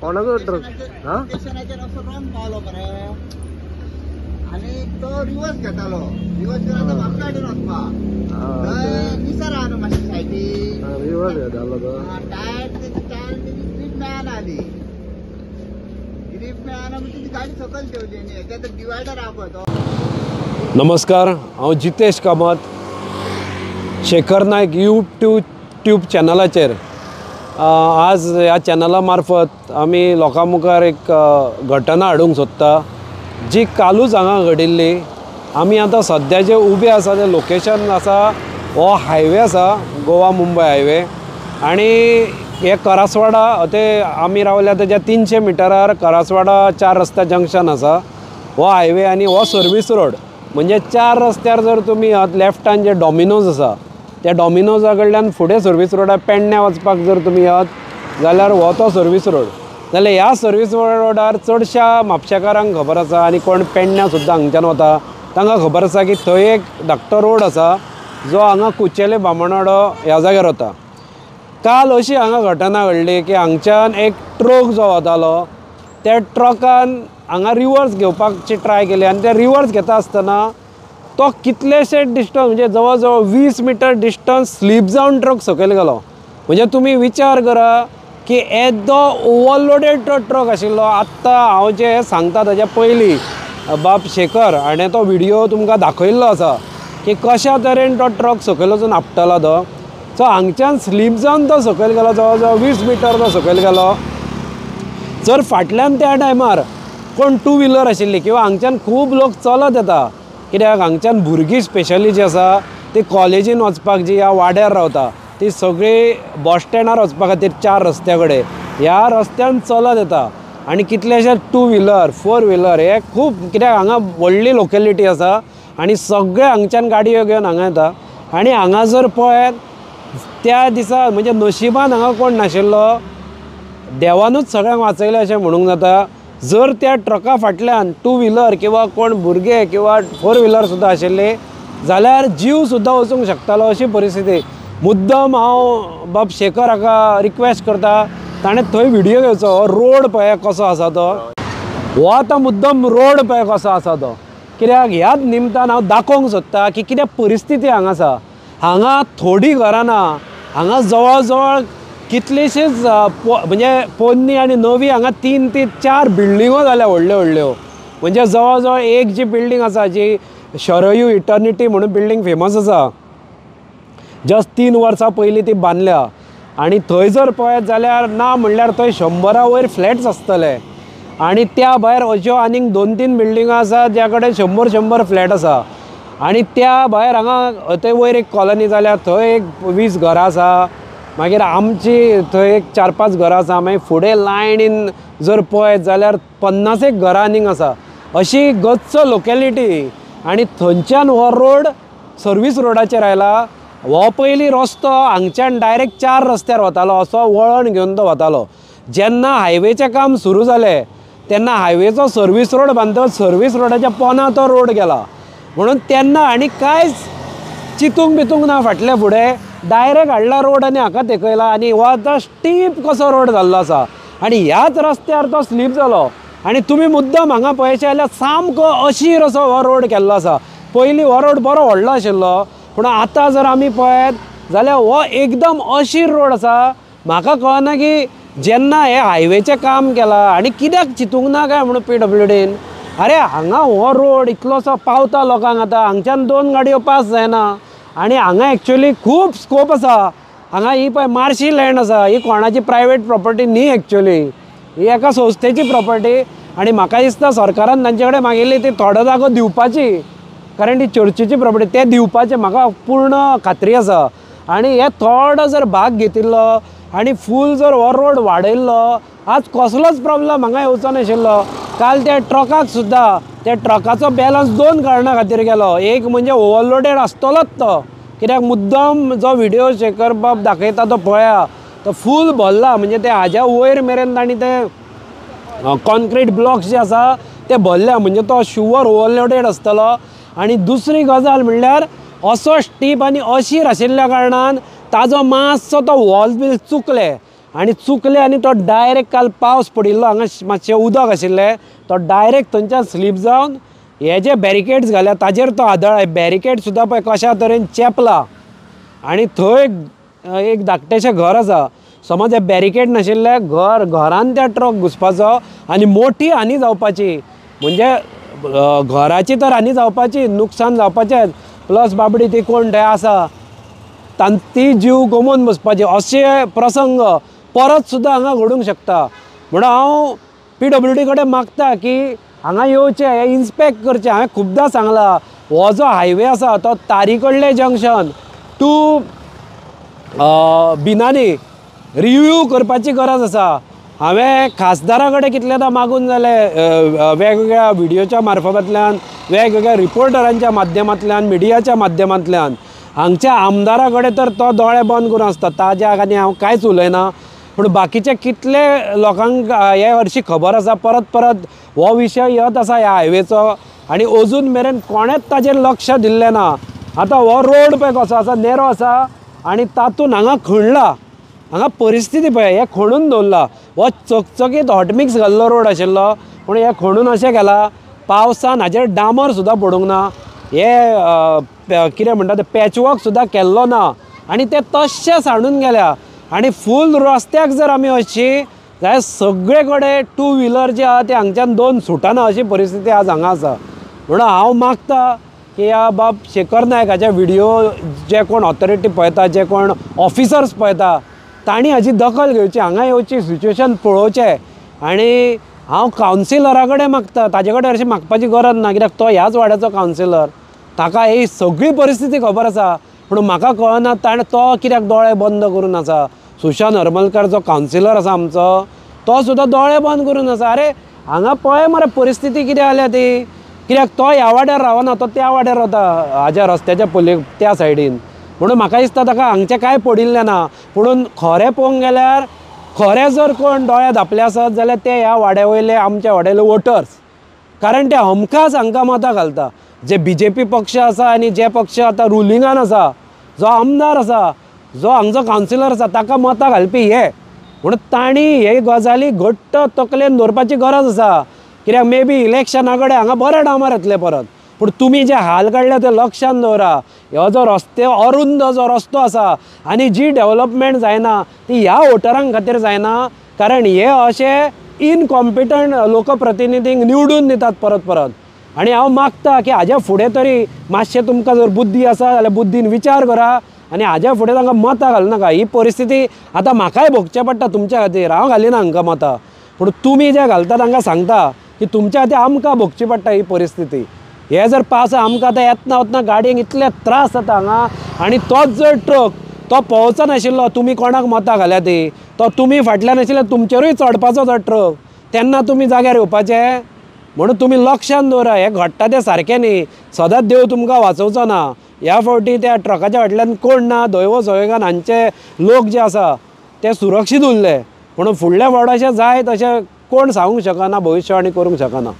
कोणाचो ट्रक हा स्टेशनाचेर असो रॉंग पावलो मरे आनी तो रिवर्स घेतालो रिवर्स घेता म्हाका गाडीन वचपाक निसर आहा न्हू मातशी सायडीक रिवर्स घेतालो तो टायर ग्रीप मेळना आली ग्रीप मेळना म्हणजे ती गाडी सकयल ठेवली न्ही हेच्या डिवायडर आहा पळय तो। नमस्कार, हांव जितेश कामत शेखर नायक यूट्यूब चॅनलाचेर आज ह्या चॅनला मार्फत आमी लोकां मुखार एक घटना हाडूंक सोदता जी कालूच हांगा घडिल्ली। आमी आतां सद्या जे उबे आसा ते लोकेशन आसा हो हायवे आसा गोवा मुंबय हायवे आनी हे करासवाडा ते आमी रावल्या तेज्या 300 मिटरार करासवाडा 4 रस्त्या जंक्शन आसा हो हायवे आनी हो सर्वीस रोड म्हणजे 4 रस्त्यार जर तुमी लेफ्टान जे डॉमिनोज आसा त्या डॉमिनोजा कडल्यान फुडें सर्वीस रोडा पेडण्या वचपाक जर तुमी येत जाल्यार हो तो सर्वीस रोड। जाल्यार ह्या सर्वीस रोडार चडशा म्हापशेकारांक खबर आसा आनी कोण पेडण्या सुद्दां हांगच्यान वता तांकां खबर आसा की थंय एक धाकटो रोड आसा जो हांगा कुचेले बामणवाडो ह्या जाग्यार वता। काल अशी हांगा घटना घडली की हांगच्यान एक ट्रक जो वतालो त्या ट्रकान हांगा रिवर्स घेवपाची ट्राय केली आनी ते रिवर्स घेता आसतना तो कितलेशे डिस्टन्स म्हणजे जवळ जवळ 20 मीटर डिस्टन्स स्लीप जावन ट्रक सकयल गेलो। म्हणजे तुमी विचार करा की येदो ओवरलोडेड तो ट्रक आशिल्लो। आत्तां हांव जे सांगता ताच्या पयलीं बाब शेखर हाणें तो व्हिडियो तुमकां दाखयल्लो आसा की कशा तरेन तो ट्रक सकयल वचून आपटलो तो। सो हांगच्यान स्लीप जावन तो सकयल गेलो, जवळ जवळ 20 मीटर तो सकयल गेलो। जर फाटल्यान त्या टायमार कोण 2 व्हिलर आशिल्ली किंवा हांगच्यान खूब लोक चलत येता कित्याक हांगच्यान भुरगीं स्पेशली जी आसा ती कॉलेजीन वचपाक जी ह्या वाड्यार रावता ती सगळी बस स्टँडार वचपा खातीर 4 रस्त्या कडेन ह्या रस्त्यान चलत येता आनी कितलेशे 2 व्हिलर 4 व्हिलर हे खूब कित्याक हांगा व्हडली लोकेलिटी आसा आनी सगळे हांगच्यान गाडयो घेवन हांगा येता। आनी हांगा जर पळयत त्या दिसा म्हणजे नशिबान हांगा कोण नाशिल्लो, देवानूच सगळ्यांक वाचयलें अशें म्हणूंक जाता। जर त्या ट्रका फाटल्यान 2 व्हिलर किंवा कोण भुरगे किंवा 4 व्हिलर सुद्दां आशिल्ले जाल्यार जीव सुद्दां वचूंक शकतालो अशी परिस्थिती। मुद्दम हांव बाब शेखर हाका रिक्वेस्ट करता ताणें थंय व्हिडियो घेवचो। हो रोड पळय कसो आसा तो, हो आतां मुद्दम रोड पळय कसो आसा तो, कित्याक ह्याच निमतान हांव दाखोवंक सोदता की कितें परिस्थिती हांगा आसा। हांगा थोडीं घरां ना, हांगा जवळ जवळ कितलीशीच म्हणजे पोन्नी आनी नवी हांगा 3 ते 4 बिल्डिंगो जाल्या व्हडल्यो व्हडल्यो। म्हणजे जवळ जवळ एक जी बिल्डींग आसा जी शरयू इटर्निटी म्हणून बिल्डींग फेमस आसा, जस्ट 3 वर्सां पयलीं ती बांदल्या आनी थंय जर पळयत जाल्यार ना म्हणल्यार थंय 100 वयर फ्लॅट्स आसतले आनी त्या भायर अश्यो आनीक 2-3 बिल्डिंगां आसा ज्या कडेन 100 फ्लॅट आसा आनी त्या भायर हांगा थंय वयर एक कॉलनी जाल्यार थंय एक 20 घरां आसा। मागीर आमची थंय एक 4-5 घरां आसा। मागीर फुडें लायनीन जर पळयत जाल्यार 50 एक घरां आनीक आसा। अशी गच्च लोकेलिटी आनी थंयच्यान हो रोड सर्वीस रोडाचेर आयला। हो पयलीं रस्तो हांगच्यान डायरेक्ट 4 रस्त्यार वतालो, असो वळण घेवन तो वतालो। जेन्ना हायवेचें काम सुरू जालें तेन्ना हायवेचो सर्वीस रोड बांदतकच सर्वीस रोडाच्या पोंदा तो रोड गेला म्हणून तेन्ना आनी कांयच चिंतूंक बितूंक ना फाटल्या फुडें डायरेक्ट हाडला रोड आनी हाका तेकयला आनी हो आतां स्टीप कसो रोड जाल्लो आसा आनी ह्याच रस्त्यार तो स्लीप जालो। आनी तुमी मुद्दम हांगा पळयचे जाल्यार सामको अशीर असो हो रोड केल्लो आसा। पयलीं हो रोड बरो व्हडलो आशिल्लो पूण आतां जर आमी पळयत जाल्यार हो एकदम अशीर रोड आसा। म्हाका कळना की जेन्ना हे हायवेचें काम केलां आनी कित्याक चिंतूंक ना काय म्हणून PWDन अरे हांगा हो रोड इतलोसो पावता लोकांक आतां हांगच्यान 2 गाडयो पास जायना आनी हांगा एक्चुअली खूब स्कोप आसा। हांगा ही पळय मार्शी लँड आसा, ही कोणाची प्रायवेट प्रॉपर्टी न्ही एक्चुअली, ही एका संस्थेची प्रॉपर्टी आनी म्हाका दिसता सरकारान तांचे कडेन मागिल्ली ती थोडो जागो दिवपाची कारण ती चर्चीची प्रॉपर्टी ते दिवपाचे म्हाका पूर्ण खात्री आसा। आनी हे थोडो जर भाग घेतिल्लो आनी फूल जर हो रोड वाडयल्लो आज कसलोच प्रॉब्लम हांगा येवचो नाशिल्लो। काल त्या ट्रकाक सुद्दां त्या ट्रकाचो बॅलन्स 2 कारणां खातीर गेलो। एक म्हणजे ओवरलोडेड आसतलोच तो, कित्याक मुद्दम जो व्हिडियो शेखर बाब दाखयता तो पळया तो फूल भरला म्हणजे ते हाज्या वयर मेरेन तांणी ते कॉन्क्रीट ब्लॉक्स जे आसा ते भरल्या म्हणजे तो शुवर ओवरलोडेड आसतलो। आनी दुसरी गजाल म्हणल्यार असो स्टीप आनी अशीर आशिल्ल्या कारणान ताजो मातसो तो वॉल बील चुकले आनी चुकले आनी तो डायरेक्ट काल पावस पडिल्लो हांगा मातशें उदक आशिल्लें तो डायरेक्ट थंयच्यान स्लीप जावन हे जे बॅरिकेड्स घाल्या ताजेर तो आदळ बॅरिकेड सुद्दां पळय कशा तरेन चेपला आनी थंय एक धाकटेशें घर आसा समज हे बॅरिकेड नाशिल्ले घरान त्या ट्रक घुसपाचो आनी मोठी हानी जावपाची म्हणजे घराची तर हानी जावपाची नुकसान जावपाचें प्लस बाबडी ती कोण थंय आसा ती जीव गमोवन बसपाचे अशे प्रसंग परत सुद्दां हांगा घडूंक शकता म्हणून हांव PWD कडेन मागता की हांगा येवचें हे इन्स्पेक्ट करचें हांवें खुबदां सांगलां हो जो हायवे आसा तो तारीकडले जंक्शन टू बिनानी रिव्यू करपाची गरज आसा हांवें खासदारा कडेन कितलेदां मागून जालें वेगवेगळ्या व्हिडियोच्या मार्फतांतल्यान वेगवेगळ्या रिपोर्टरांच्या माध्यमांतल्यान मिडियाच्या माध्यमांतल्यान हांगच्या आमदारा कडेन तर तो दोळे बंद करून आसता ताज्याक आनी हांव कांयच उलयना पूण बाकीचे कितले लोकांक हे हरशी खबर आसा परत परत हो विशय येत आसा ह्या हायवेचो आनी अजून मेरेन कोणेच ताजेर लक्ष दिल्लें ना आतां हो रोड पळय कसो आसा नेरो आसा आनी तातूंत हांगा खणला हांगा परिस्थिती पळय हे खणून दवरला हो चकचकीत हॉटमिक्स घाल्लो रोड आशिल्लो पूण हे खणून अशें केला पावसान हाजेर डामर सुद्दां पडूंक ना हे कितें म्हणटा ते पॅचवर्क सुद्दां केल्लो ना आनी ते तशें सांडून गेल्या आनी फूल रस्त्याक जर आमी अशी जाल्यार सगळे कडेन टू व्हिलर जे आहा ते हांगच्यान दोन सुटना अशी परिस्थिती आज हांगा आसा म्हणून हांव मागता की ह्या बाब शेखर नायक हाचे व्हिडियो जे कोण ऑथॉरिटी पळयता जे कोण ऑफिसर्स पळयता तांणी हाची दखल घेवची हांगा येवची सिच्युएशन पळोवचें आनी हांव कावन्सिलरा कडेन मागता ताजे कडेन अशी मागपाची गरज ना कित्याक तो ह्याच वाड्याचो कावन्सिलर ताका ही सगळी परिस्थिती खबर आसा पूण म्हाका कळना ताणें तो कित्याक दोळे बंद करून आसा सुशांत हरमलकर जो कावन्सिलर आसा आमचो तो सुद्दां दोळे बंद करून आसा अरे हांगा पळय मरे परिस्थिती कितें जाल्या ती कित्याक तो ह्या वाड्यार रावना तो त्या वाड्यार रावता हाज्या रस्त्याच्या त्या सायडीन म्हणून म्हाका दिसता ताका हांगचें कांय पडिल्लें ना पूण खरें पळोवंक गेल्यार खरें जर कोण दोळे धांपले आसत जाल्यार ते ह्या वाड्या वयले आमच्या वाड्याले वोटर्स कारण ते हमखास हांकां मतां घालता जे BJP पक्ष आसा आनी जे पक्ष आतां रुलिंगान आसा जो आमदार आसा जो हांगचो कावन्सिलर आसा ताका मतां घालपी हे म्हणून तांणी हे गजाली घट्ट तकलेन दवरपाची गरज आसा कित्याक मे बी इलेक्शना कडेन हांगा बरे डामर येतले परत पूण तुमी जे हाल काडले ते लक्षान दवरा हो जो रस्ते अरुंद जो रस्तो आसा आनी जी डेव्हलपमेंट जायना ती ह्या वोटरांक खातीर जायना कारण हे अशे इनकॉम्पिटंट लोकप्रतिनिधींक निवडून दितात परत परत आनी हांव मागता की हाज्या फुडें तरी मातशें तुमकां जर बुद्धी आसा जाल्यार बुद्धीन विचार करा आनी हाज्या फुडें तांकां मतां घालूं नाका ही परिस्थिती आतां म्हाकाय भोगचें पडटा तुमच्या खातीर हांव घालिना हांकां मतां पूण तुमी जे घालता तांकां सांगता की तुमच्या खातीर आमकां भोगची पडटा ही परिस्थिती हे जर पावसा आमकां आतां येतना वतना गाडयेक इतले त्रास जाता हांगा आनी तोच जर ट्रक तो पावचा नाशिल्लो तुमी कोणाक मतां घाल्या ती तो तुमी फाटल्यान आशिल्ले तुमचेरूय चडपाचो तो ट्रक तेन्ना तुमी जाग्यार येवपाचे म्हणून तुमी लक्षान दवरा हे घडटा तें सारकें न्ही सदांच देव तुमकां वाचोवचो ना ह्या फावटी त्या ट्रकाच्या फाटल्यान कोण ना दैव सोयेगान हांचे लोक जे आसा ते सुरक्षीत उरले म्हणून फुडल्या फावट अशें जाय तशें कोण सांगूंक शकना भविश्यवाणी करूंक शकना